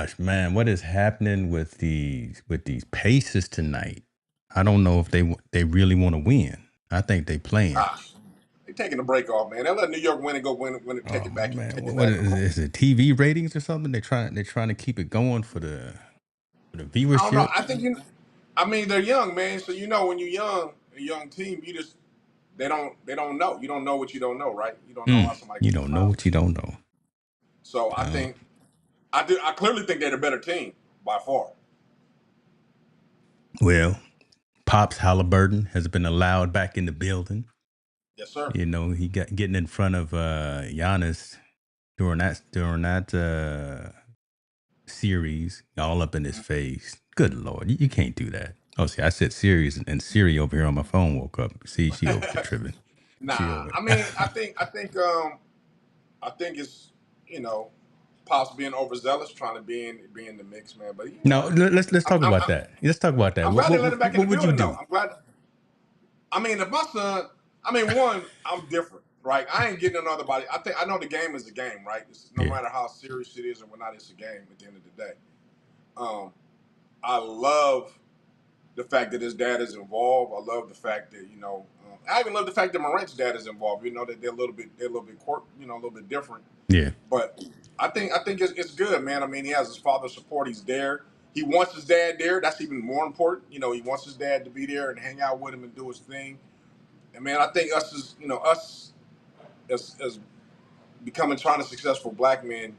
gosh, man, what is happening with these Pacers tonight? I don't know if they really want to win. I think they playing. Ah, they taking the break off, man. They let New York win and go win and take Oh it back man, take it what back is, home. is it? TV ratings or something? They're trying to keep it going for the I don't know. viewership. I think I mean they're young, man. So when you're young, a young team, you just they don't know. You don't know what you don't know, right? You don't know how somebody You gonna don't come know out. what you don't know. So I Uh, think I clearly think they're the better team by far. well, Pops Halliburton has been allowed back in the building. Yes, sir. He got getting in front of Giannis during that series, all up in his Mhm. face. Good Lord, you can't do that. Oh, see, I said series, and Siri over here on my phone woke up. See, she over here tripping. She Nah, over. I mean I think it's you know Pops being overzealous, trying to be in the mix, man. But No, let's I'm talk I'm, about I'm that. Let's talk about that. I'm What glad they what let him back in what the would you building though. do? I'm glad. I mean, if my son, I mean, one, I'm different, right? I ain't getting another body. I know the game is a game, right? No Yeah, matter how serious it is or whatnot, it's a game at the end of the day. Um, I love the fact that his dad is involved. I love the fact that I even love the fact that Morant's dad is involved. That they're a little bit a little bit different. yeah, But I think it's good, man. I mean, he has his father's support. He's there. He wants his dad there. That's even more important. He wants his dad to be there and hang out with him and do his thing. And man, I think us as becoming trying to successful black men,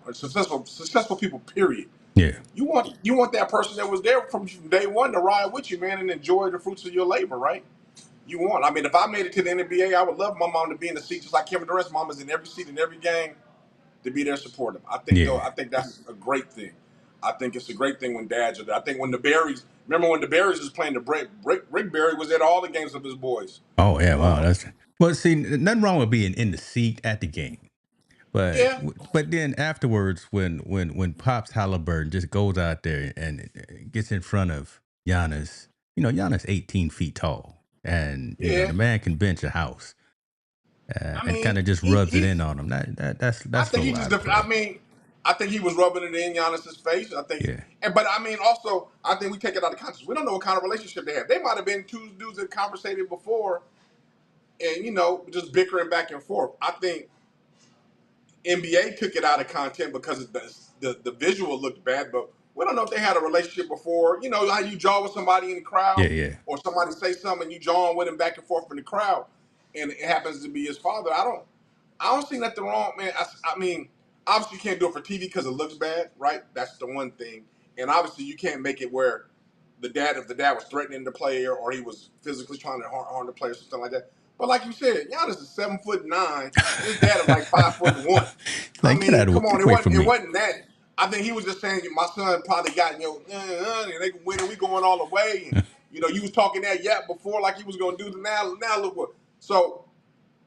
or successful people, period. yeah. You want that person that was there from day one to ride with you, man, and enjoy the fruits of your labor, right? I mean, if I made it to the NBA, I would love my mom to be in the seat just like Kevin Durant's mom is in every seat in every game to be there supportive. I think though, Yeah. I think that's a great thing. I think it's a great thing when dads are there. I think when the Berries, remember when the Berries was playing the break, Rick Barry was at all the games of his boys. Oh yeah. Wow. Um, That's well. See, nothing wrong with being in the seat at the game. But yeah, but then afterwards, when Pops Halliburton just goes out there and gets in front of Giannis, Giannis 18 feet tall, and yeah. the man can bench a house, I and kind mean, of just rubs it in on him. I That's a think he little just. out of I play. mean, I think he was rubbing it in Giannis's face. I think, Yeah, but I mean, also, I think we take it out of context. We don't know what kind of relationship they have. They might have been two dudes that conversated before, and just bickering back and forth. I think NBA took it out of content because the visual looked bad, but we don't know if they had a relationship before. You know how you jaw with somebody in the crowd, yeah, yeah, or somebody say something and you jawing with him back and forth in the crowd, and it happens to be his father. I don't see nothing wrong, man. I mean, obviously you can't do it for TV because it looks bad, right? That's the one thing, and obviously you can't make it where if the dad was threatening the player or he was physically trying to harm the player or something like that. But like you said, Giannis is 7'9" and his dad is like 5'1". I like mean, come get on, it away wasn't from it me. wasn't that. I think he was just saying my son probably got and they can win and we going all the way. And you was talking that yap before like he was gonna do the now look what. So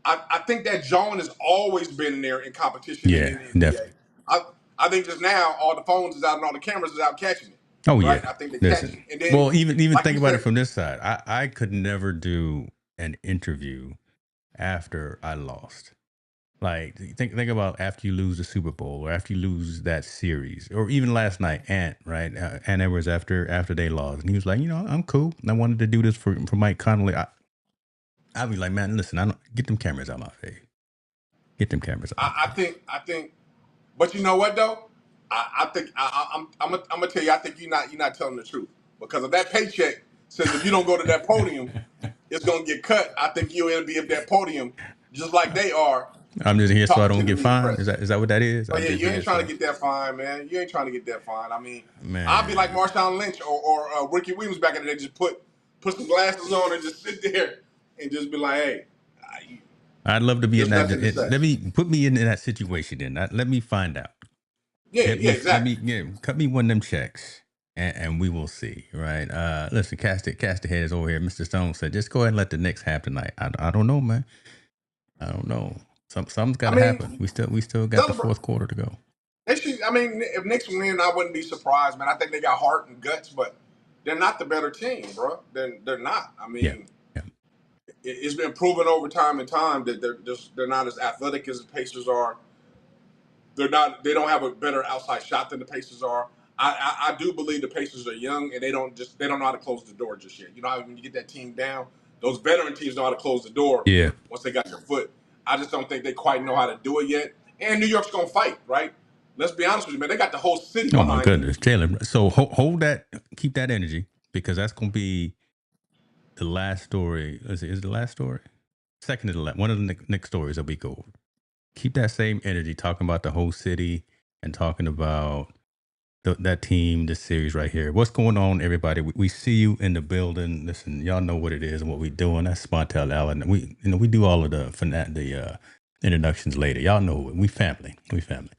I think that John has always been there in competition and in Yeah, the NBA. definitely. I I think just now all the phones is out and all the cameras is out catching it, Oh right? yeah. I think they catch Listen. it, and then Well, even like think you about it said, from this side. I could never do an interview after I lost. Like think about after you lose the Super Bowl or after you lose that series or even last night, Ant, right? Ant Edwards after they lost, and he was like, I'm cool. I wanted to do this for Mike Connolly. I'd be like, man, listen, I don't get them cameras out my face. Get them cameras out my face. I think, but you know what though, I think I'm gonna tell you, I think you're not telling the truth because if that paycheck says if you don't go to that podium, it's gonna get cut. I think you'll end up be at that podium just like they are I'm just here so I talking don't to the get media fined. Is press. that what that is? Oh I'm yeah, just you here ain't trying to so get that fine, man. You ain't trying to get that fine. I mean, I'll be like man. Marshawn Lynch or Ricky Williams back in the day. Just put some glasses on and just sit there and just be like, hey, I'd love to be in there's that. nothing to say. Let me put me in that situation. Then let me find out. Yeah, yeah, Let me exactly. cut me one of them checks, and we will see. Right? Listen, cast the heads over here. Mr. Stone said, just go ahead and let the Knicks have tonight. I don't know, man. I don't know. Something's got I to happen. mean, We still got the celebrate. fourth quarter to go. They should. I mean, if Knicks win, I wouldn't be surprised, man. I think they got heart and guts, but they're not the better team, bro. They're not. I Yeah, mean, yeah, it's been proven over time and time that they're not as athletic as the Pacers are. They're not. They don't have a better outside shot than the Pacers are. I do believe the Pacers are young and they don't know how to close the door just yet. You know how when you get that team down, those veteran teams know how to close the door Yeah. once they got your foot. I just don't think they quite know how to do it yet. And New York's gonna fight, right? Let's be honest with you, man. They got the whole city Oh my behind them. goodness, Jalen. So hold that, keep that energy because that's going to be the last story. Is it the last story? Second to the last. One of the next stories that we go over. Keep that same energy, talking about the whole city and talking about that team, this series right here. What's going on, everybody? We see you in the building. Listen, y'all know what it is and what we're doing. That's Spontel Allen. We do all of the introductions later. Y'all know it. We family. We family.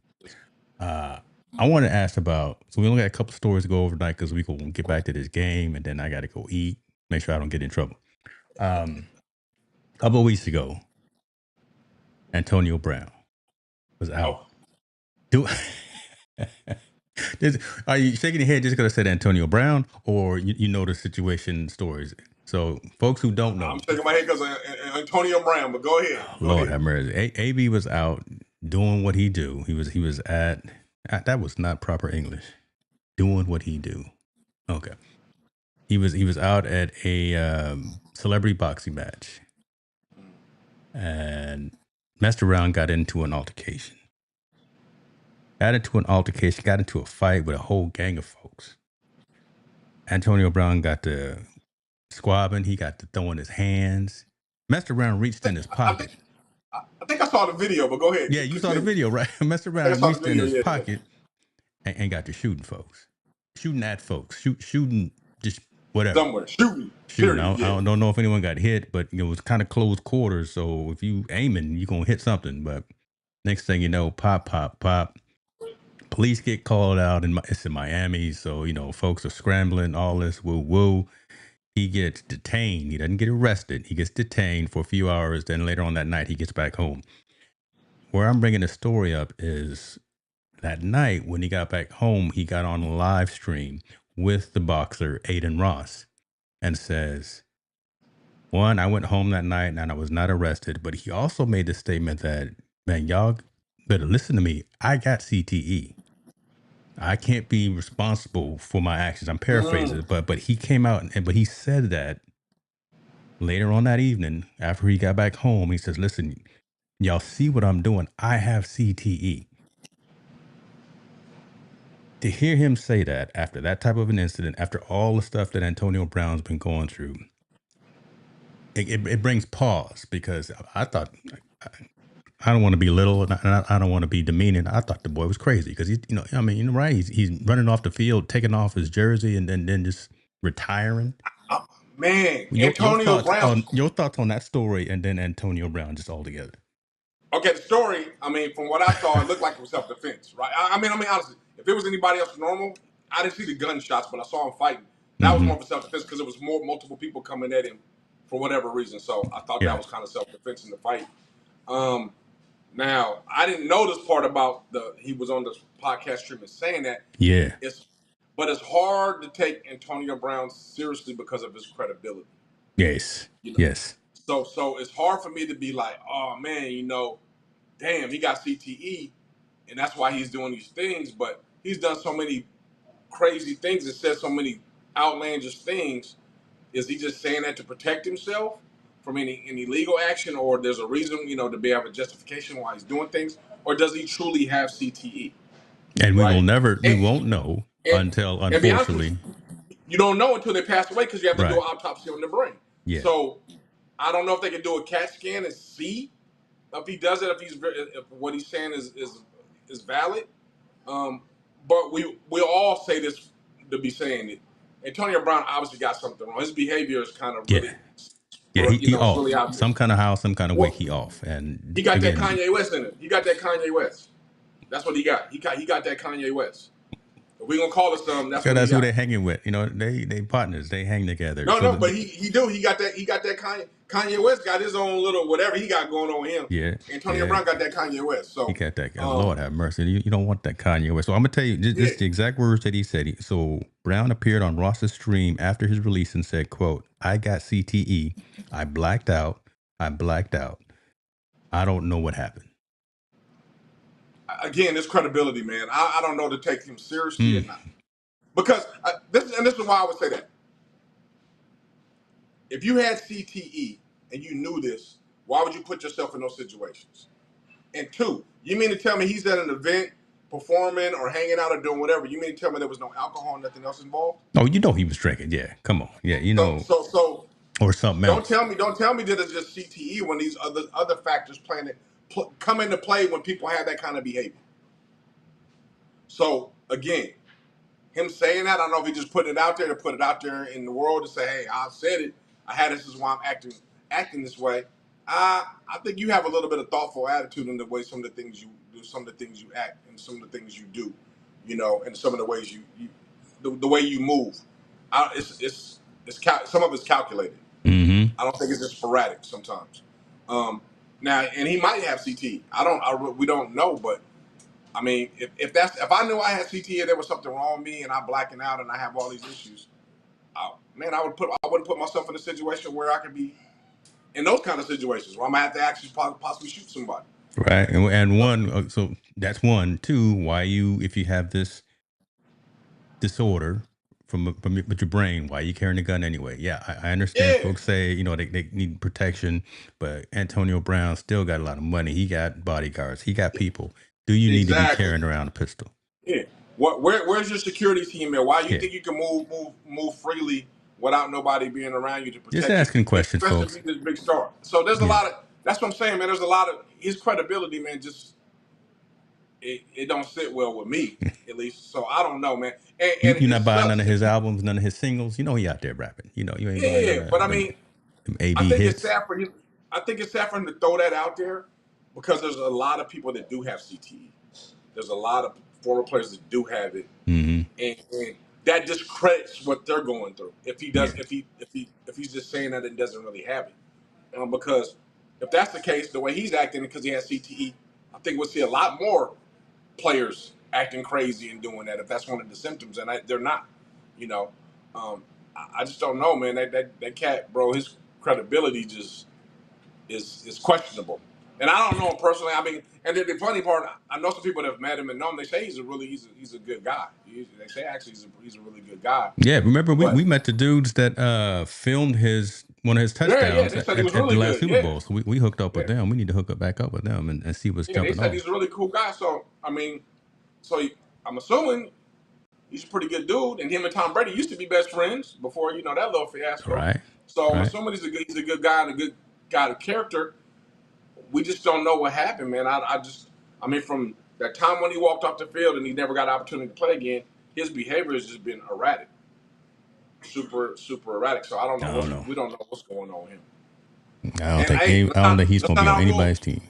I want to ask about. So we only got a couple stories to go over tonight because we can get back to this game, and then I got to go eat. Make sure I don't get in trouble. A couple of weeks ago, Antonio Brown was out. Oh, Are you shaking your head just because I said Antonio Brown, or you know the situation stories? So, folks who don't know, I'm shaking my head because Antonio Brown. But go ahead, go Lord ahead. have mercy, AB was out doing what he do. He was at that was not proper English. Doing what he do. Okay, he was out at a celebrity boxing match and messed around, got into an altercation. Got into a fight with a whole gang of folks. Antonio Brown got to squabbing. He got to throwing his hands. Messed around, reached in his I think pocket. I think I saw the video, but go ahead. Yeah, you saw the Continue. video, right? Messed I think I around, saw the reached in video. his Yeah, yeah. pocket, and got to shooting folks. Shooting at folks. Shooting just whatever. Somewhere shooting. Shooting. Period. Yeah. I don't know if anyone got hit, but it was kind of close quarters. So if you aiming, you're going to hit something. But next thing you know, pop, pop, pop. Police get called out. It's in Miami. So, folks are scrambling, all this woo woo. He gets detained. He doesn't get arrested. He gets detained for a few hours. Then later on that night, he gets back home. Where I'm bringing the story up is that night when he got back home, he got on a live stream with the boxer Aiden Ross and says, one, I went home that night and I was not arrested. But he also made the statement that, man, y'all better listen to me. I got CTE. I can't be responsible for my actions. I'm paraphrasing, but he came out but he said that later on that evening, after he got back home, he says, listen, y'all see what I'm doing? I have CTE. To hear him say that after that type of an incident, after all the stuff that Antonio Brown's been going through, it brings pause because I thought, I don't want to be little and I don't want to be demeaning. I thought the boy was crazy because right? He's running off the field, taking off his jersey and then just retiring. Man, Your Antonio thoughts Brown. on that story and then Antonio Brown just all together. Okay, the story. I mean, from what I saw, it looked like it was self-defense, right? I mean, honestly, if it was anybody else normal, I didn't see the gunshots, but I saw him fighting. That was Mm-hmm. more of a self-defense because there was multiple people coming at him for whatever reason. So I thought that Yeah. was kind of self-defense in the fight. Now I didn't know this part about he was on the podcast stream and saying that. Yeah. But it's hard to take Antonio Brown seriously because of his credibility. Yes. You know, Yes. so it's hard for me to be like, oh man, damn, he got CTE, and that's why he's doing these things. But he's done so many crazy things and said so many outlandish things. Is he just saying that to protect himself from any legal action, or there's a reason, to be have a justification why he's doing things, or does he truly have CTE? And we Right? won't know And, until, and be honest with unfortunately, you don't know until they pass away because you have to do right. an autopsy on the brain. Yeah. So I don't know if they can do a CAT scan and see if he does it, if what he's saying is valid. Um, but we all say this to be saying it. Antonio Brown obviously got something wrong. His behavior is kind of Yeah. really, Yeah. He it's off. really obvious. Some kind of how, some kind of way Well, he off. And he got that again, Kanye West in it. He got that Kanye West. That's what he got. He got that Kanye West. If we gonna call it something, that's because what he that's who got. they're hanging with. They partners. They hang together. No, So no, but he do. He got that Kanye West got his own little whatever he got going on with him. yeah. Antonio Yeah. Brown got that Kanye West. He So got that guy. Lord have mercy. You don't want that Kanye West. So I'm gonna tell you yeah. just the exact words that he said. So Brown appeared on Ross's stream after his release and said, "quote I got CTE. I blacked out. I blacked out. I don't know what happened." again, this credibility, man. I don't know to take him seriously or Mm. not. Because this is why I would say that. If you had CTE and you knew this, why would you put yourself in those situations? And two, you mean to tell me he's at an event performing or hanging out or doing whatever? You mean to tell me there was no alcohol and nothing else involved? Oh, you know he was drinking. Yeah, come on. Yeah, So or something don't else. tell me that it's just CTE when these other factors come into play when people have that kind of behavior. So again, him saying that, I don't know if he just put it out there to put it out there in the world to say, hey, I said it. I had this is why I'm acting this way. I think you have a little bit of thoughtful attitude in the way some of the things you do, some of the things you act, and some of the things you do, and some of the ways the way you move. Some of it's calculated. Mm-hmm. I don't think it's just sporadic sometimes. Um, Now, and he might have CT. We don't know, but I mean, if I knew I had CTE and there was something wrong with me and I'm blacking out and I have all these issues, I wouldn't put myself in a situation where I could be in those kind of situations where I'm gonna have to actually possibly shoot somebody. Right, and one, so that's one. Two, why if you have this disorder with your brain, why you carrying a gun anyway? Yeah, I understand. Yeah, Folks say they need protection, but Antonio Brown still got a lot of money. He got bodyguards. He got people. Do you need to be exactly. carrying around a pistol? Yeah. Where's your security team at? Why you Yeah, think you can move freely without nobody being around you to just protect you, asking questions, especially folks. if you're this big star? So there's a Yeah, lot of that's what I'm saying, man. There's a lot of his credibility, man. Just it don't sit well with me, at least. So I don't know, man. And you're it not buying sucks none of his because albums, none of his singles. You know he out there rapping. You ain't buying none yeah, but of I them mean, I AB think it's hits. sad for him. I think it's sad for him to throw that out there because there's a lot of people that do have CTE. There's a lot of former players that do have it, Mm-hmm. and that discredits what they're going through. If he Yeah, does, if he's just saying that and doesn't really have it, because if that's the case, the way he's acting because he has CTE, I think we'll see a lot more players acting crazy and doing that if that's one of the symptoms, and they're not. You know, um, I just don't know, man. That cat, bro, his credibility just is questionable. And I don't know him personally. I mean, and the funny part, I know some people that have met him and know him. They say he's a good guy. They say actually he's a really good guy. yeah. Remember we But met the dudes that filmed one of his yeah, touchdowns they said he was at the really last good. Super Yeah, Bowl. So we hooked up yeah, with them. We need to hook up back up with them and see what's yeah. They jumping said off. he's a really cool guy. So I mean, I'm assuming he's a pretty good dude. And him and Tom Brady used to be best friends before that little fiasco. Right, So I'm right. assuming he's a good guy and a good guy of character. We just don't know what happened, man. I mean, from that time when he walked off the field and he never got an opportunity to play again, his behavior has just been erratic, super erratic. So I don't I know don't know. we don't know what's going on with him. I don't And think hey, I don't think he's let's gonna not be on outrule. anybody's team.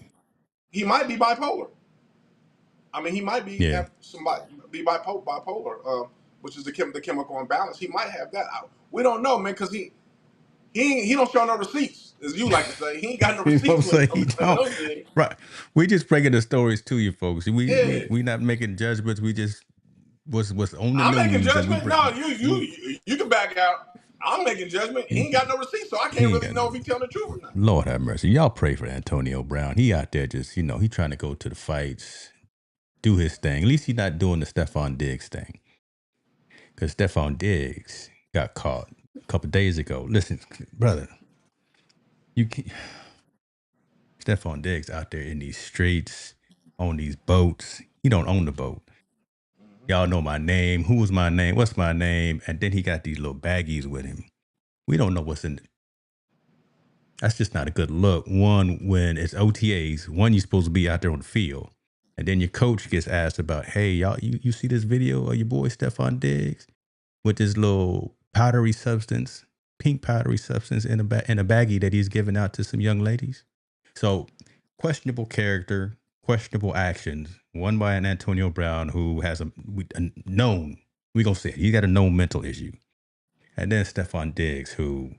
He might be bipolar. I mean, he might Yeah, have somebody be bipolar, which is the chemical imbalance. He might have that. We don't know, man, because he don't show no receipts, as you like to say. He ain't got no you know what I'm receipts when it saying? comes He to none of don't. those things. Right. We just breaking the stories to you folks. Yeah. We not making judgments. We just what's on the I'm making news and we judgment. No, bring. you can back out. I'm making judgment. He ain't got no receipt, so I He can't ain't really got know no. if he telling the truth or not. Lord have mercy. Y'all pray for Antonio Brown. He out there just he trying to go to the fights, do his thing. At least he's not doing the Stephon Diggs thing. Because Stephon Diggs got caught a couple days ago. Listen, brother, you can't. Stephon Diggs out there in these streets, on these boats. He don't own the boat. Y'all know my name. Who was my name? What's my name? And then he got these little baggies with him. We don't know what's in it. That's just not a good look. One, when it's OTAs, one, you're supposed to be out there on the field. And then your coach gets asked about, hey, y'all, you see this video of your boy Stephon Diggs with this little powdery substance, pink powdery substance in a baggie that he's giving out to some young ladies? So questionable character, questionable actions. One by an Antonio Brown who has a known, we gonna say it, he got a known mental issue, and then Stephon Diggs who,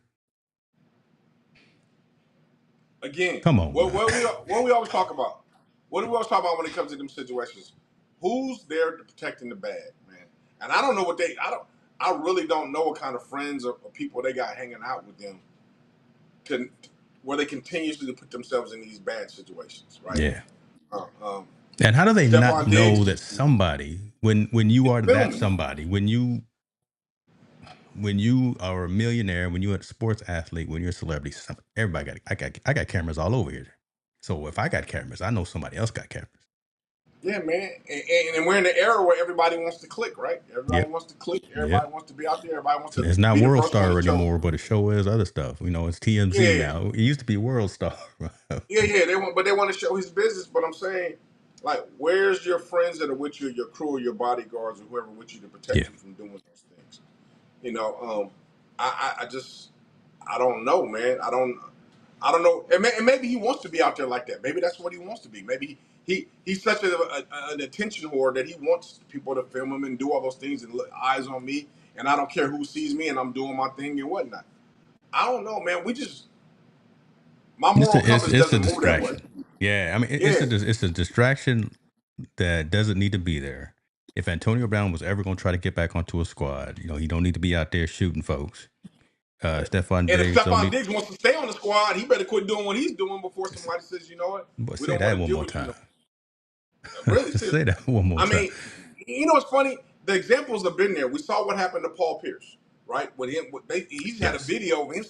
Again, come on, man. what we always talk about. What do we always talk about when it comes to them situations? Who's there to protect in the bad, man? And I don't know I really don't know what kind of friends or people they got hanging out with them to where they continuously put themselves in these bad situations, right? Yeah, Uh, um, And how do they not Stephon know Diggs that somebody, when you are that filming. somebody, when you are a millionaire, when you're a sports athlete, when you're a celebrity, everybody I got cameras all over here. So if I got cameras, I know somebody else got cameras. Yeah, man. And we're in the era where everybody wants to click, right? Everybody Yep. wants to click. Yep. Everybody wants to be out there. Everybody wants to It's not be the World first one to Star show. anymore, but the show is other stuff. It's TMZ Yeah, now. It used to be World Star. yeah. They want to show his business. But I'm saying, like, where's your friends that are with you, your crew, or your bodyguards, or whoever with you to protect Yeah. you from doing those things? I just, I don't know, man. I don't know. And maybe he wants to be out there like that. Maybe that's what he wants to be. Maybe he's such an attention whore that he wants people to film him and do all those things and look, eyes on me, and I don't care who sees me and I'm doing my thing and whatnot. I don't know, man. My It's moral a, it's compass it's a doesn't move that way. distraction. Yeah, I mean, Yeah, it's a distraction that doesn't need to be there. If Antonio Brown was ever going to try to get back onto a squad, he don't need to be out there shooting folks. Stephon and if Diggs don't Stephon need. Diggs wants to stay on the squad, he better quit doing what he's doing before somebody says, you know what, But we say don't want that to one deal more with you time. no. Really, Say seriously. that one more I time. mean, you know what's funny? The examples have been there. We saw what happened to Paul Pierce, right? With him, he's had a Yes. video of him,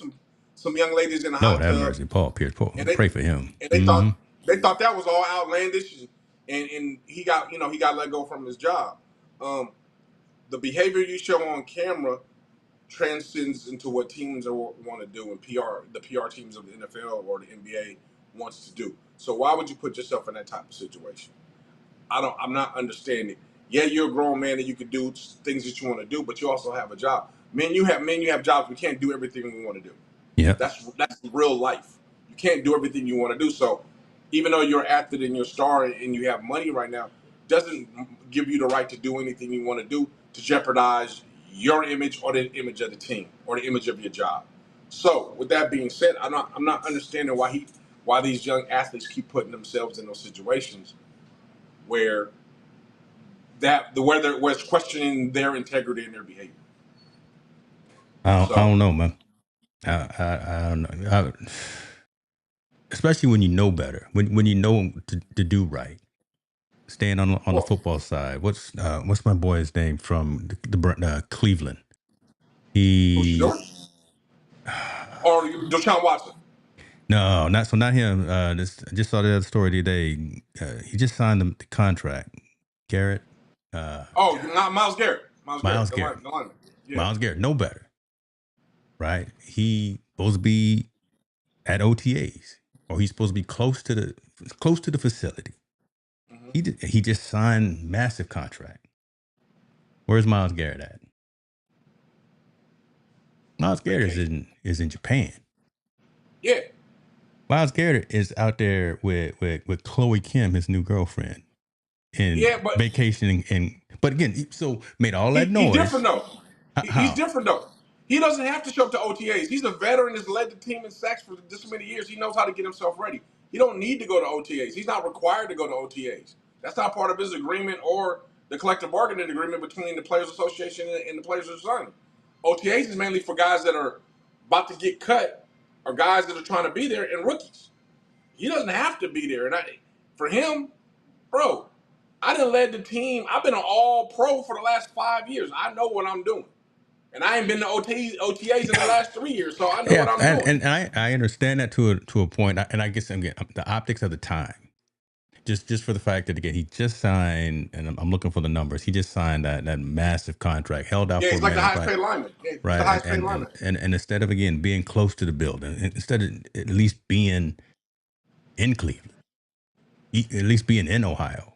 some young ladies in a Lord hot have tub, mercy, Paul Pierce. and they Pray for him. and Hmm. they thought that was all outlandish, and he got let go from his job. Um, the behavior you show on camera transcends into what teams want to do, and the PR teams of the NFL or the NBA wants to do. So why would you put yourself in that type of situation? I'm not understanding. Yeah, you're a grown man and you can do things that you want to do, but you also have a job. Men, you have jobs. We can't do everything we want to do. Yep. That's real life. You can't do everything you want to do. So even though you're an athlete and you're a star and you have money right now, doesn't give you the right to do anything you want to do to jeopardize your image or the image of the team or the image of your job. So with that being said, I'm not understanding why these young athletes keep putting themselves in those situations where where it's questioning their integrity and their behavior. I So, don't know, man. I don't know. Especially when you know better, when you know to do right. Staying on the well, football side, what's my boy's name from the Cleveland? He Shador or Deshaun Watson. no, not him. I just saw the other story today. He just signed the contract. Garrett, uh, Oh, not Miles Garrett. Miles Garrett, Miles Garrett, the lineman. Yeah. Miles Garrett, no better, right? He supposed to be at OTAs, or he's supposed to be close to the facility. Hmm. He just signed massive contract. Where's Miles Garrett at? Miles Garrett Vacation. is in Japan. Yeah. Miles Garrett is out there with Chloe Kim, his new girlfriend, and Yeah, but vacationing. And but again, so made all that he's different noise. though. He's How? different though. He doesn't have to show up to OTAs. He's a veteran that's led the team in sacks for this many years. He knows how to get himself ready. He don't need to go to OTAs. He's not required to go to OTAs. That's not part of his agreement or the collective bargaining agreement between the Players Association and the players are signing. OTAs is mainly for guys that are about to get cut or guys that are trying to be there and rookies. He doesn't have to be there. For him, bro, I done led the team. I've been an all pro for the last 5 years. I know what I'm doing. And I ain't been to OTAs in the last 3 years, so I know what Yeah, I'm doing. and I understand that to a point, and I guess again the optics of the time. Just for the fact that again he just signed, and I'm looking for the numbers. He just signed that massive contract, held out Yeah, for he's a like the minute, highest right? paid lineman. Yeah, he's the Right, highest paid lineman. and instead of again being close to the building, instead of at least being in Cleveland, at least being in Ohio,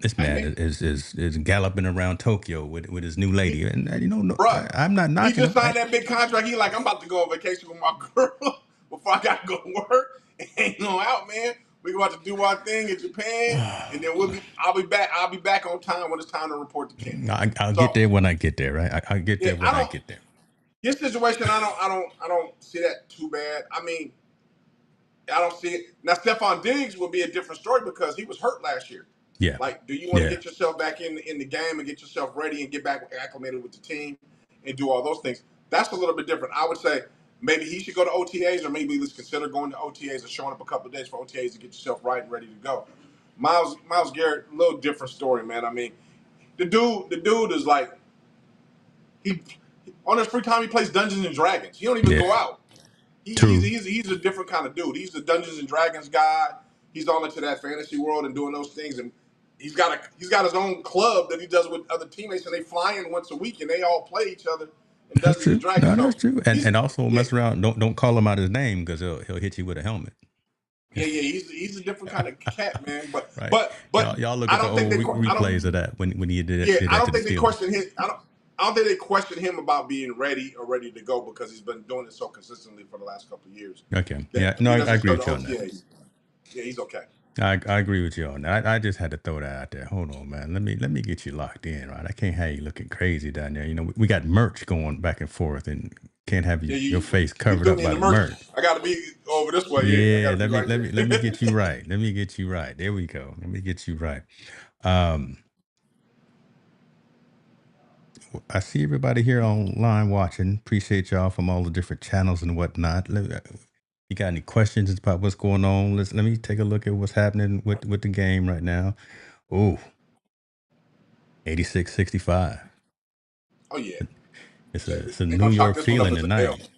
this Hey, man man. is galloping around Tokyo with his new He, lady, and no, bruh, I'm not he knocking just him. signed that big contract. He like, I'm about to go on vacation with my girl before I got to go to work. Ain't no out, man. We about to do our thing in Japan, and then I'll be back. I'll be back on time when it's time to report to camp. I'll get So, there when I get there, right? I'll get yeah, there when I get there. his situation, I don't see that too bad. I mean, I don't see it. Now, Stephon Diggs will be a different story because he was hurt last year. Yeah, Like, do you want to yeah. get yourself back in the game and get yourself ready and get back acclimated with the team and do all those things? That's a little bit different. I would say maybe he should go to OTAs or maybe let's consider going to OTAs or showing up a couple of days for OTAs to get yourself right and ready to go. Miles Garrett, a little different story, man. I mean, the dude is like he on his free time he plays Dungeons and Dragons. He don't even Yeah, go out. true. He's a different kind of dude. He's the Dungeons and Dragons guy. He's all into that fantasy world and doing those things. And he's got his own club that he does with other teammates, and they fly in once a week, and they all play each other in That's Dungeons and true. Dragons. No, that's So true. he's And also yeah mess around. Don't call him out his name because he'll hit you with a helmet. yeah. He's a different kind of cat, man. But Right. but Y'all look I at the don't think old they I don't replays of that when he yeah did I that don't to the think they Steelers. question his I don't think they question him about being ready to go because he's been doing it so consistently for the last couple of years Okay. that Yeah. No, he I doesn't agree start the with you on that. OTAs. Yeah, he's okay. I agree with you on that. I just had to throw that out there. Hold on, man. Let me get you locked in, right? I can't have you looking crazy down there. You know, we got merch going back and forth, and can't have Yeah, your face you covered threw up me in by the the merch. merch. I got to be over this way. Yeah, I got Yeah, to be right let me here. get you right. Let me get you right. There we go. Let me get you right. Um, I see everybody here online watching. Appreciate y'all from all the different channels and whatnot. You got any questions about what's going on? Let me take a look at what's happening with the game right now. Oh, 86-65. Oh yeah, It's a they're New gonna chalk York this one up feeling as a L. tonight.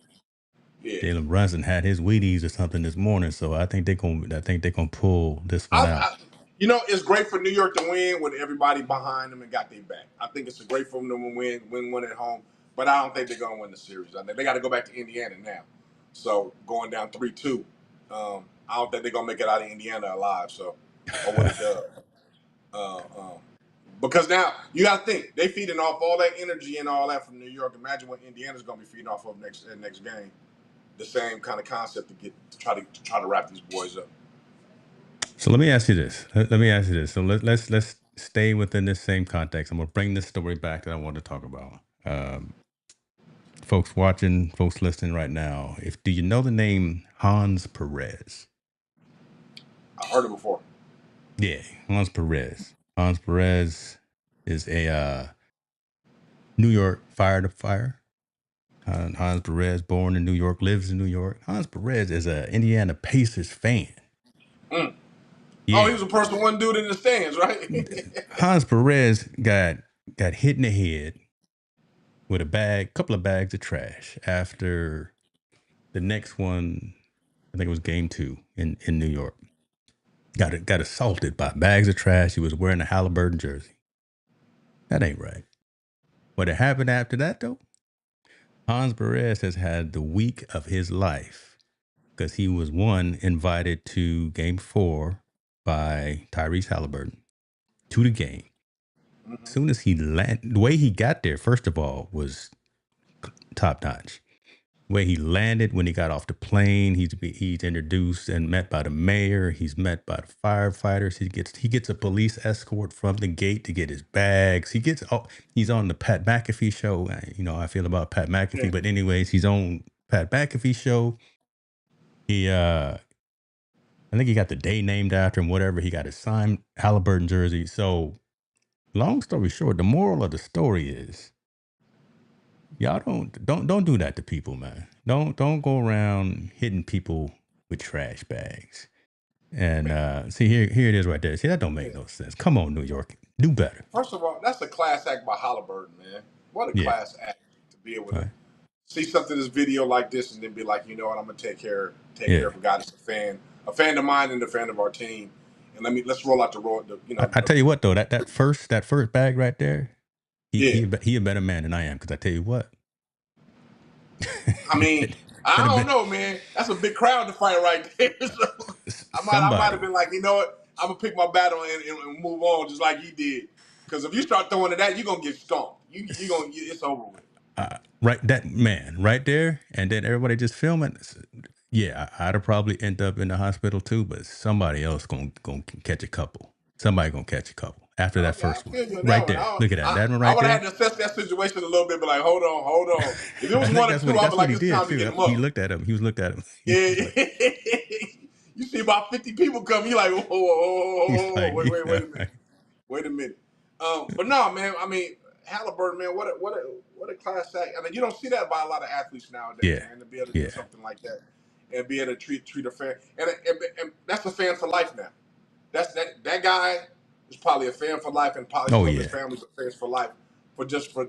Yeah, Jalen Brunson had his Wheaties or something this morning, so I think they're gonna pull this one out. I you know it's great for New York to win with everybody behind them and got their back. I think it's great for them to win one at home, but I don't think they're gonna win the series. I think they got to go back to Indiana now. So going down 3-2, I don't think they're gonna make it out of Indiana alive. So or with a dub. Because now you got to think they feeding off all that energy and all that from New York. Imagine what Indiana's going to be feeding off of next game. The same kind of concept to try to wrap these boys up. So let me ask you this. Let me ask you this. So let's stay within this same context. I'm gonna bring this story back that I want to talk about. Folks watching, folks listening right now. If do you know the name Hans Perez? I heard it before. Yeah, Hans Perez. Hans Perez is a New York fire. Hans Perez, born in New York, lives in New York. Hans Perez is a Indiana Pacers fan. Mm. Oh, he Yeah, was a person, one dude in the stands, right? Hans Perez got hit in the head with couple of bags of trash after the next one. I think it was game 2 in New York. Got assaulted by bags of trash. He was wearing a Halliburton jersey. That ain't right. What had happened after that though? Hans Perez has had the week of his life because he was invited to game 4 by Tyrese Halliburton to the game. As Mm-hmm. soon as he landed, the way he got there, first of all, was top notch. Where he landed when he got off the plane, he's introduced and met by the mayor. He's met by the firefighters. He gets a police escort from the gate to get his bags. He's on the Pat McAfee show. You know how I feel about Pat Yeah. McAfee, but anyways, he's on Pat McAfee show. He I think he got the day named after him. Whatever, he got his signed Halliburton jersey. So long story short, the moral of the story is y'all don't do that to people, man. Don't go around hitting people with trash bags. And Man, see here it is right there. See, that don't yeah. make no sense. Come on, New York, do better. First of all, that's a class act by Halliburton, man. What a Yeah, class act to be able all to right. see something this video like this and then be like, you know what, I'm gonna take Yeah. care of a guy that's a fan of mine and a fan of our team. And let's roll out I tell you what though, that first bag right there, yeah. he a better man than I am because I tell you what, I mean, I better don't bet know, man. That's a big crowd to fight right there. So I might have somebody. been like, you know what, I'm gonna pick my battle and move on just like you did. Because if you start throwing to that, you're gonna get stomped. It's over with. Right, that man right there, and then everybody just filming. Yeah, I'd have probably end up in the hospital too, but somebody else gonna catch a couple. Somebody gonna catch a couple after that Okay, I first one. feel you on that Right one. there, look at that one I right would have there. had to assess that situation a little bit, but like, hold on. If it I was think one or two, I'd be that's what like, he it's did time to get too. him He up. looked at him. He was looked at him. Yeah. You see about 50 people come, you like, He's like, wait yeah, a minute. Wait a minute. But no, man. I mean, Halliburton, man. What a class act. I mean, you don't see that by a lot of athletes nowadays, yeah, man. To be able to do yeah. something like that and be able to treat a fan, and that's a fan for life now. that guy is probably a fan for life, and probably Oh some of his yeah, family's fans for life for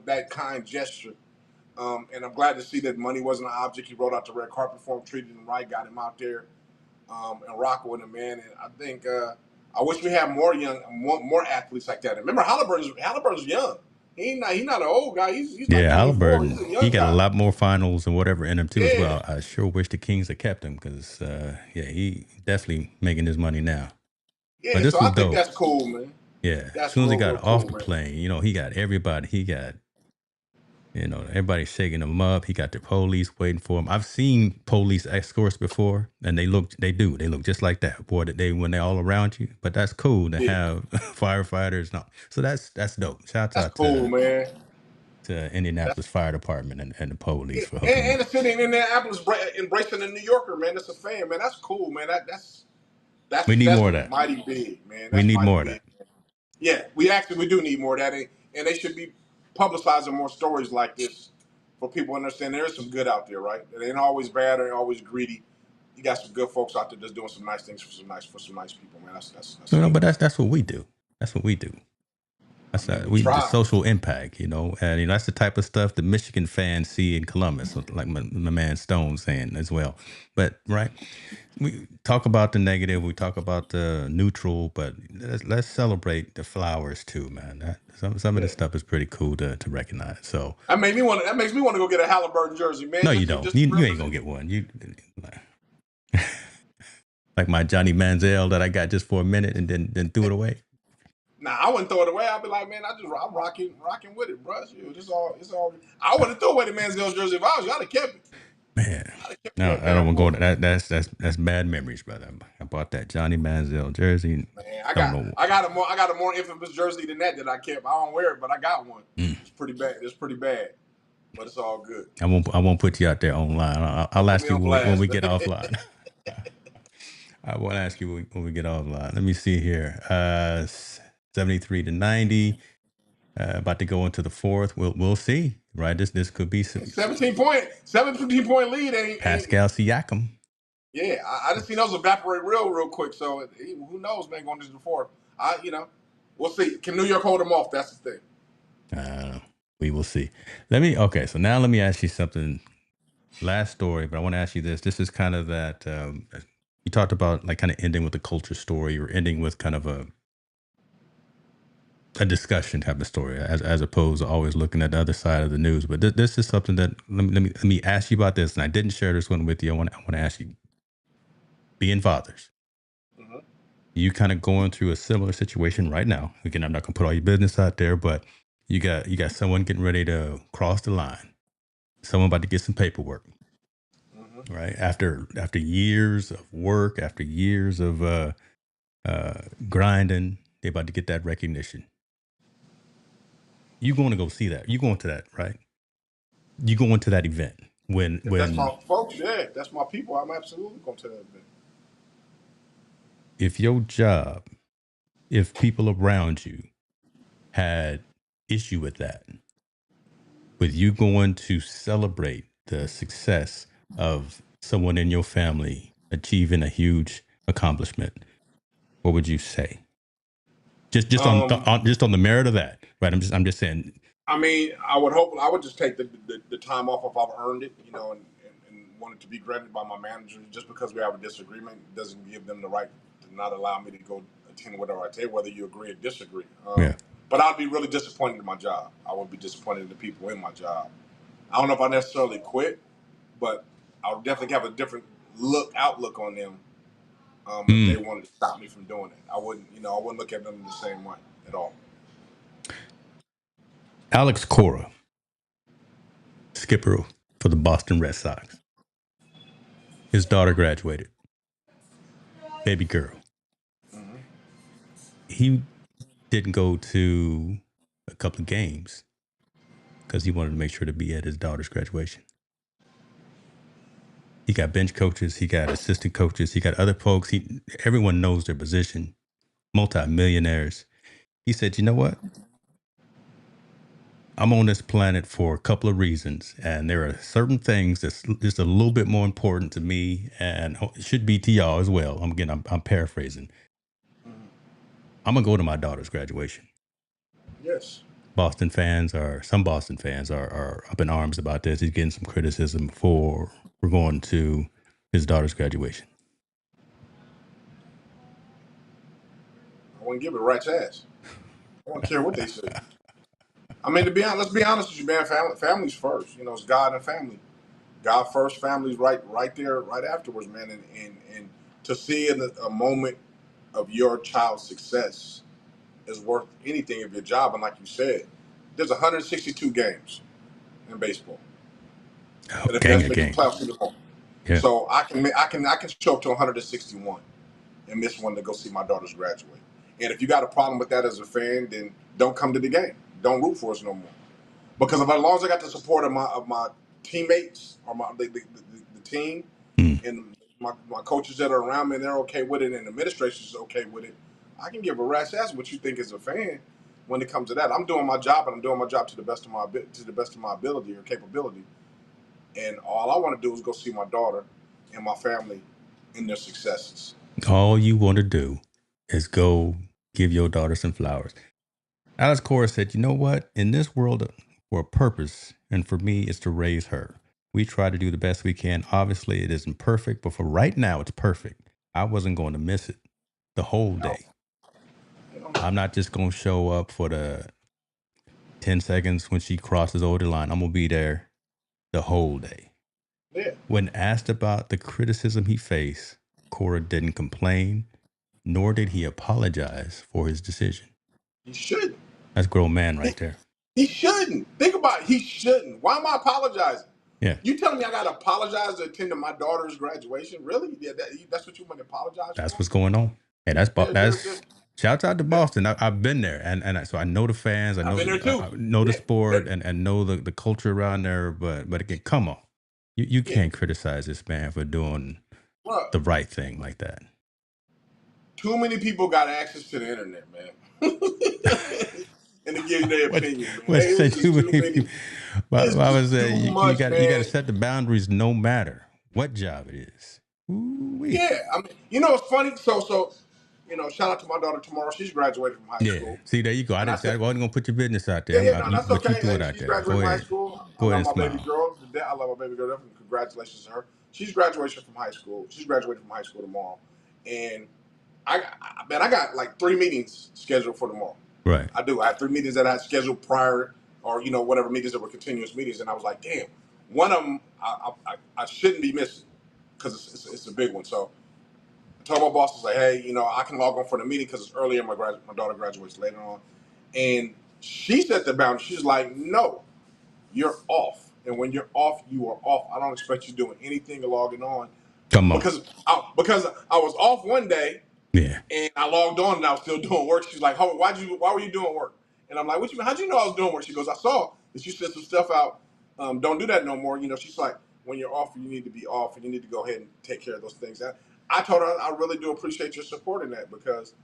that kind gesture. And I'm glad to see that money wasn't an object. He rolled out the red carpet for him, treated him right, got him out there, and rocking with him, man. And I think I wish we had more athletes like that. And remember, Halliburton's young. He's not an old guy. He's like yeah. 24. He's Halliburton, a he young got a guy. lot more finals and whatever in him too as Yeah, well. I sure wish the Kings had kept him because yeah, he definitely making his money now. But yeah. this So I was think dope. that's cool, man. Yeah, as That's soon as he real, got real off cool, the man. plane, he got everybody. He got everybody shaking him up. He got the police waiting for him. I've seen police escorts before, and they look just like that. Boy, that they when they're all around you. But that's cool to Yeah, have firefighters. No, so that's dope. Shouts that's out cool, man. to That's Indianapolis Fire Department and the police yeah, for hooking him and up. the city in Indianapolis embracing the New Yorker, man. That's a fan, man. That's cool, man. We need That's more of that. mighty big, man. We That's need mighty more of big. that. Yeah, we do need more of that, and they should be publicizing more stories like this for people to understand there is some good out there, right? It ain't always bad or always greedy. You got some good folks out there just doing some nice things for some nice people, man. That's No, good. but that's what we do. That's what we do. I That's mean, we we the try. social impact, and that's the type of stuff the Michigan fans see in Columbus, like my man Stone saying as well. But right, we talk about the negative, we talk about the neutral, but let's celebrate the flowers too, man. Some of Yeah. this stuff is pretty cool to recognize. So That makes me want to go get a Halliburton jersey, man. no, you don't. Just to You ain't gonna represent. get one. You like my Johnny Manziel that I got just for a minute and then threw it away. Nah, I wouldn't throw it away. I'd be like, man, I'm rocking with it, bro. It's all. I wouldn't throw away the Manziel's jersey if I was you. I'd have kept it. Man, I'd have kept no, that I bad don't want to boy. go to that. That's bad memories, brother. I bought that Johnny Manziel jersey. Man, Don't know. I got a more infamous jersey than that I kept. I don't wear it, but I got one. Mm. It's pretty bad. It's pretty bad, but it's all good. I won't put you out there online. I'll Put ask me you on when blast. we get offline. I will ask you when we get offline. Let me see here. 73-90. About to go into the fourth. We'll see. Right. This could be some 17 point lead ain't Pascal Siakam. yeah. I just seen those evaporate real quick. So who knows, man? Going into the fourth, we'll see. Can New York hold them off? That's the thing. We will see. Okay. So now let me ask you something. Last story, but I want to ask you this. This is kind of that you talked about, like kind of ending with a culture story or ending with kind of a discussion type of story, as opposed to always looking at the other side of the news. But this is something that let me ask you about this, and I didn't share this one with you. I want to ask you, being fathers, Mm-hmm. you kind of going through a similar situation right now. Again, I'm not going to put all your business out there, but you got someone getting ready to cross the line. Someone about to get some paperwork. Mm-hmm. Right after years of work, after years of grinding, they about to get that recognition. You going to go see that? You going to that, right? You going to that event If that's when my folks, yeah, if that's my people, I'm absolutely going to that event. if your job, if people around you had issue with that, with you going to celebrate the success of someone in your family achieving a huge accomplishment, what would you say? Just Um, just on the merit of that, right? I'm just saying. I mean, I would just take the time off if I've earned it, and want it to be granted by my manager. Just because we have a disagreement doesn't give them the right to not allow me to go attend whatever I take, whether you agree or disagree. Yeah. But I'd be really disappointed in my job. I would be disappointed in the people in my job. I don't know if I necessarily quit, but I would definitely have a different outlook on them if they Mm. wanted to stop me from doing it. I wouldn't look at them the same way at all. Alex Cora, skipper for the Boston Red Sox. His daughter graduated, baby girl. Mm-hmm. He didn't go to a couple of games because he wanted to make sure to be at his daughter's graduation. He got bench coaches, he got assistant coaches, he got other folks. Everyone knows their position, multi-millionaires. He said, you know what? I'm on this planet for a couple of reasons, and there are certain things that's just a little bit more important to me, and it should be to y'all as well. I'm paraphrasing. I'm gonna go to my daughter's graduation. Yes. Some Boston fans are up in arms about this. He's getting some criticism for we're going to his daughter's graduation. I wouldn't give it a rat's ass. I don't care what they say. I mean, to be honest, let's be honest with you, man. Family's first. You know, it's God and family. God first, family's right there, right afterwards, man. And to see in a moment of your child's success is worth anything of your job. And like you said, there's 162 games in baseball, and the Gang best of make the games. playoffs in the home. Yeah. So I can show up to 161 and miss one to go see my daughters graduate. And if you got a problem with that as a fan, then don't come to the game. Don't root for us no more. Because as long as I got the support of my teammates or the team Mm. and my coaches that are around me and they're okay with it and the administration is okay with it, I can give a rat's ass what you think as a fan when it comes to that. I'm doing my job and I'm doing my job to the best of my ability or capability. And all I want to do is go see my daughter and my family in their successes. All you want to do is go give your daughter some flowers. Alex Cora said, "You know what? In this world, for a purpose, and for me, it's to raise her. We try to do the best we can. Obviously, it isn't perfect, but for right now, it's perfect. I wasn't going to miss it the whole You know, day. I'm not just going to show up for the 10 seconds when she crosses over the line. I'm going to be there the whole day." yeah, When asked about the criticism he faced, Cora didn't complain, nor did he apologize for his decision. he should. That's grown man He, right there. he shouldn't. Think about it. He shouldn't. Why am I apologizing? Yeah, You telling me I got to apologize to attend to my daughter's graduation? Really? Yeah, that's what you want to apologize that's for? what's going on. And that's There, shouts out to Boston. I've been there, so I know the fans. I've been there I too. know the Yeah, sport and know the culture around there. But again, come on, you yeah. can't criticize this man for doing Well, the right thing like that. too many people got access to the internet, man, and to give their What opinion, man. what say It's just too too many many. people? But It's I just was too you much, got to man. set the boundaries no matter what job it is. Ooh-wee. Yeah, I mean, it's funny. Shout out to my daughter tomorrow. She's graduating from high Yeah. school, See, there you go. and I I said, wasn't gonna put your business out there. yeah, yeah, no, that's But you okay. threw it Hey, out she's there. graduating Go from high ahead. school. I Go ahead love and my baby smile. girl. I love my baby girl. Definitely congratulations to her. She's graduating from high school. She's graduating from high school tomorrow, and I got like 3 meetings scheduled for tomorrow. Right. I do. I had 3 meetings that I had scheduled prior, or whatever meetings that were continuous meetings, and I was like, damn, one of them I shouldn't be missing because it's a big one. So I told my boss, I was like, hey, I can log on for the meeting because it's earlier. My daughter graduates later on, and she set the boundary. She's like, no, you're off, and when you're off, you are off. I don't expect you doing anything or logging on Come on. because I was off one day Yeah. and I logged on and I was still doing work. She's like, "Oh, why were you doing work?" And I'm like, "What you mean? How'd you know I was doing work?" She goes, "I saw that you sent some stuff out. Don't do that no more." She's like, "When you're off, you need to be off, and you need to go ahead and take care of those things." I told her I really do appreciate your support in that because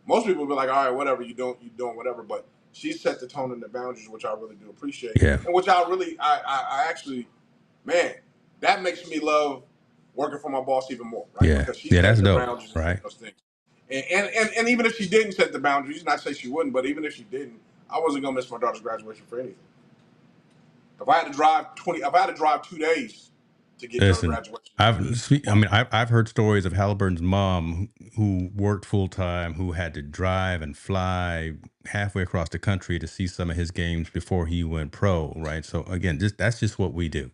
most people will be like, "All right, whatever you doing whatever," but she set the tone and the boundaries, which I really do appreciate, Yeah. and which I actually, man, that makes me love working for my boss even more, right? Yeah. Because she Yeah. set That's the dope. boundaries and Right. those things. And even if she didn't set the boundaries, not say she wouldn't, but even if she didn't, I wasn't gonna miss my daughter's graduation for anything. If I had to drive 2 days to get to her Listen, graduation, I've heard stories of Halliburton's mom who worked full time, who had to drive and fly halfway across the country to see some of his games before he went pro. Right. So again, that's just what we do.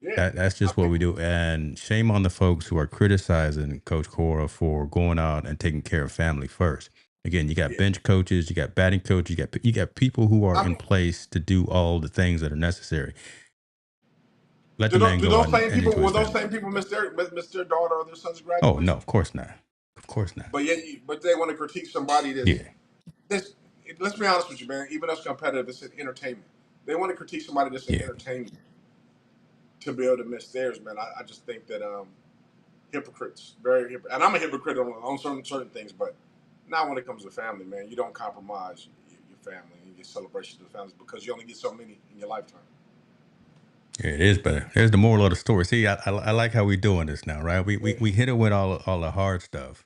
yeah, That's I just what think, we do. And shame on the folks who are criticizing Coach Cora for going out and taking care of family first. Again, you got yeah. bench coaches, you got batting coaches, you got people who are I in mean, place to do all the things that are necessary. Let do the those, man do go out those same and people enjoy will his those family. same people miss their daughter or their son's Oh no, graduation? of course not. Of course not. But they want to critique somebody Yeah, that's. Let's be honest with you, man. Even us competitive, it's in entertainment. They want to critique somebody that's in yeah, entertainment to be able to miss theirs, man. I just think that hypocrites, and I'm a hypocrite on certain things, but not when it comes to family, man. You don't compromise your family and your celebrations of families because you only get so many in your lifetime. yeah. It is better. There's the moral of the story. See, I like how we doing this now, right? We Yeah, we hit it with all the hard stuff.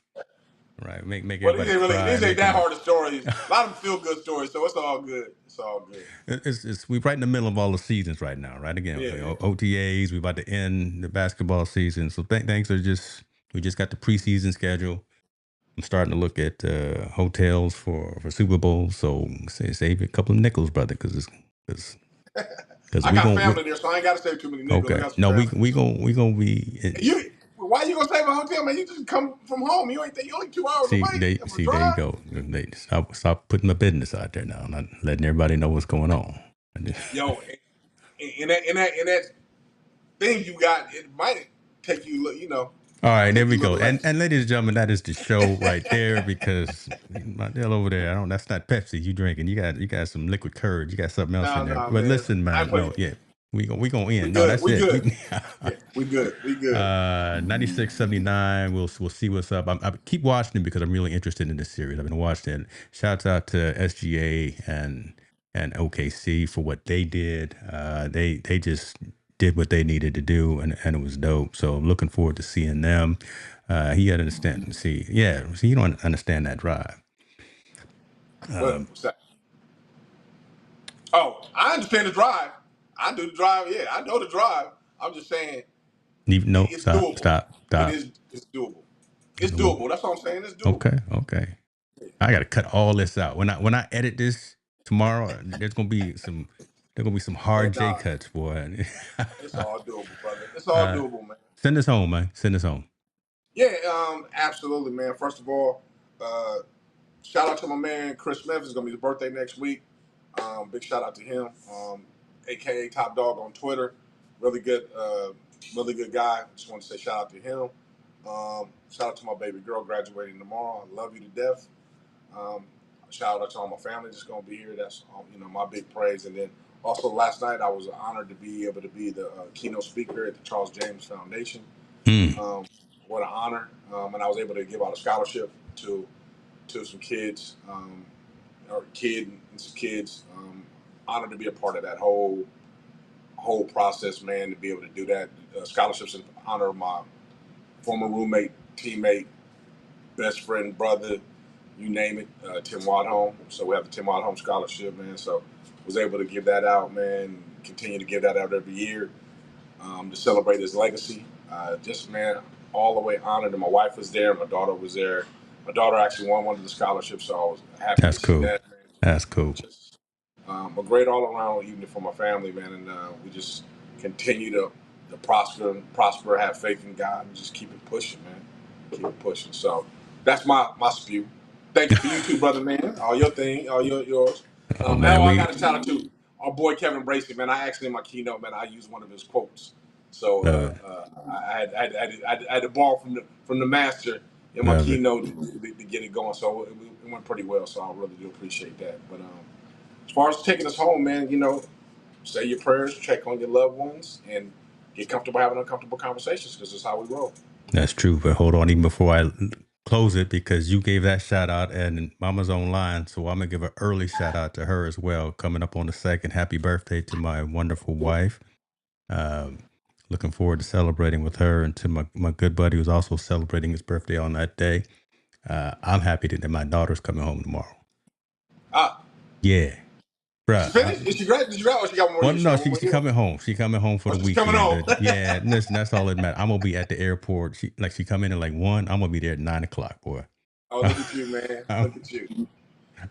Right. Make Well, everybody cry. these ain't Make that them. hard of stories. A lot of them feel good stories, so it's all good. It's all good. It's we right in the middle of all the seasons right now. Right again, Yeah, yeah. OTAs. We about to end the basketball season, so things are just we just got the preseason schedule. I'm starting to look at hotels for Super Bowl. So save a couple of nickels, brother, because I we got going family there, so I ain't got to save too many nickels. I okay. got some No, family. we gonna be. You, why you gonna save a hotel, man? You just come from home. You only 2 hours away of a There you drive. go. They stop putting my business out there now, not letting everybody know what's going on. Yo, in that thing you got, it might take you. All right, there Take we you a go. little less. And ladies and gentlemen, that is the show right there because my deal over there, I don't that's not Pepsi you drinking. You got some liquid courage. You got something else in No, there. no, But man. listen, I ain't man, no, playing. yeah. We gonna We end. No, good. that's We it. good. Yeah, we good. We good. 96.79. We'll see what's up. I keep watching it because I'm really interested in this series. I've been watching it. Shouts out to SGA and OKC for what they did. They just did what they needed to do, and it was dope. So I'm looking forward to seeing them. He had to understand. See, yeah. See, you don't understand that drive. What's that? Oh, I understand the drive. I do the drive. Yeah, I know the drive. I'm just saying Even no, it's stop, doable. stop, stop. It's doable. It's doable. That's what I'm saying. It's doable. Okay, okay. I got to cut all this out. When I edit this tomorrow, there's gonna be some Yeah, hard J nah, cuts, boy. it's all doable, brother. It's all doable, man. Send us home, man. Send us home. Yeah, absolutely, man. First of all, uh, shout out to my man Chris Smith. It's gonna be his birthday next week. Big shout out to him, aka Top Dog on Twitter. Really good guy. Just want to say shout out to him. Shout out to my baby girl graduating tomorrow. I love you to death. Um, Shout out to all my family that's gonna be here. That's my big praise. And then also last night I was honored to be able to be the keynote speaker at the Charles James Foundation. Hmm. What an honor! And I was able to give out a scholarship to some kids, or kid and some kids. Honored to be a part of that whole process, man. To be able to do that, scholarships in honor of my former roommate, teammate, best friend, brother, you name it, Tim Wadholm. So we have the Tim Wadholm Scholarship, man. So was able to give that out, man. Continue to give that out every year to celebrate his legacy. Just, man, all the way honored. And my wife was there. My daughter was there. My daughter actually won one of the scholarships, so I was happy to That's see cool. that, man. That's cool. Just a great all around evening for my family, man. And we just continue to prosper, have faith in God, and just keep it pushing, man. Keep it pushing. So that's my spew. Thank you for you too, brother, man. All your thing, all yours. Oh And man, I got a shout out to our boy Kevin Bracey, man. I actually in my keynote, man, I used one of his quotes. So love it, I had to borrow from the master in my love it. keynote to get it going. So it went pretty well. So I really do appreciate that. But as far as taking us home, man, say your prayers, check on your loved ones, and get comfortable having uncomfortable conversations because that's how we roll. That's true. But hold on, even before I close it, because you gave that shout out and Mama's online, so I'm gonna give an early shout out to her as well. Coming up on the second, happy birthday to my wonderful wife. Um, Looking forward to celebrating with her and to my good buddy who's also celebrating his birthday on that day. I'm happy that my daughter's coming home tomorrow. Ah, Yeah, she bruh. finished? Is she great? Did she grad? Or she got one more Well, year? She no, got one more she year? coming home. She coming home for Oh, the she's coming weekend. home. Yeah, listen, that's all that matters. I'm gonna be at the airport. She come in at like 1. I'm gonna be there at 9 o'clock, boy. Oh, look at you, man. I'm, Look at you.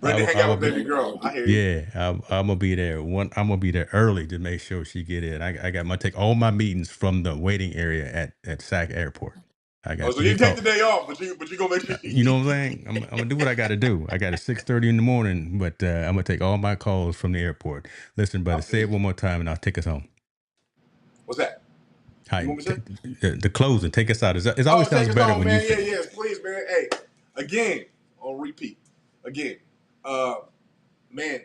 Ready to I'm hang out gonna with be, baby girl. I hear you. yeah, I'm gonna be there. I'm gonna be there early to make sure she get in. I got to take all my meetings from the waiting area at Sac Airport. I Oh, got so you 3 take calls. the day off, but you gonna make sure You know what I'm saying? I'm gonna do what I got to do. I got a 6:30 in the morning, but I'm gonna take all my calls from the airport. Listen, I brother, feel say it you. one more time, and I'll take us home. What's that? You Hi, want me to say? the closing. Take us out. It Oh, always take sounds us better home, when you man. Yeah, say it. yes, please, man. Hey, again, on repeat. Again, uh, man,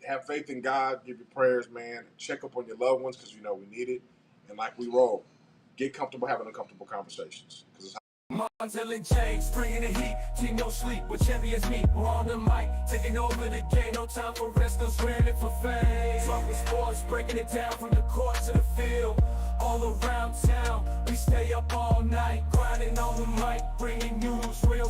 have faith in God. Give your prayers, man. Check up on your loved ones because we need it. And like we roll, get comfortable having uncomfortable conversations because it's Montel and James, bringing the heat, team no sleep, with champions meet, we're on the mic, taking over the game, no time for wrestlers, we're in it for fame. Talking sports, breaking it down from the court to the field, all around town, we stay up all night, grinding on the mic, bringing news, real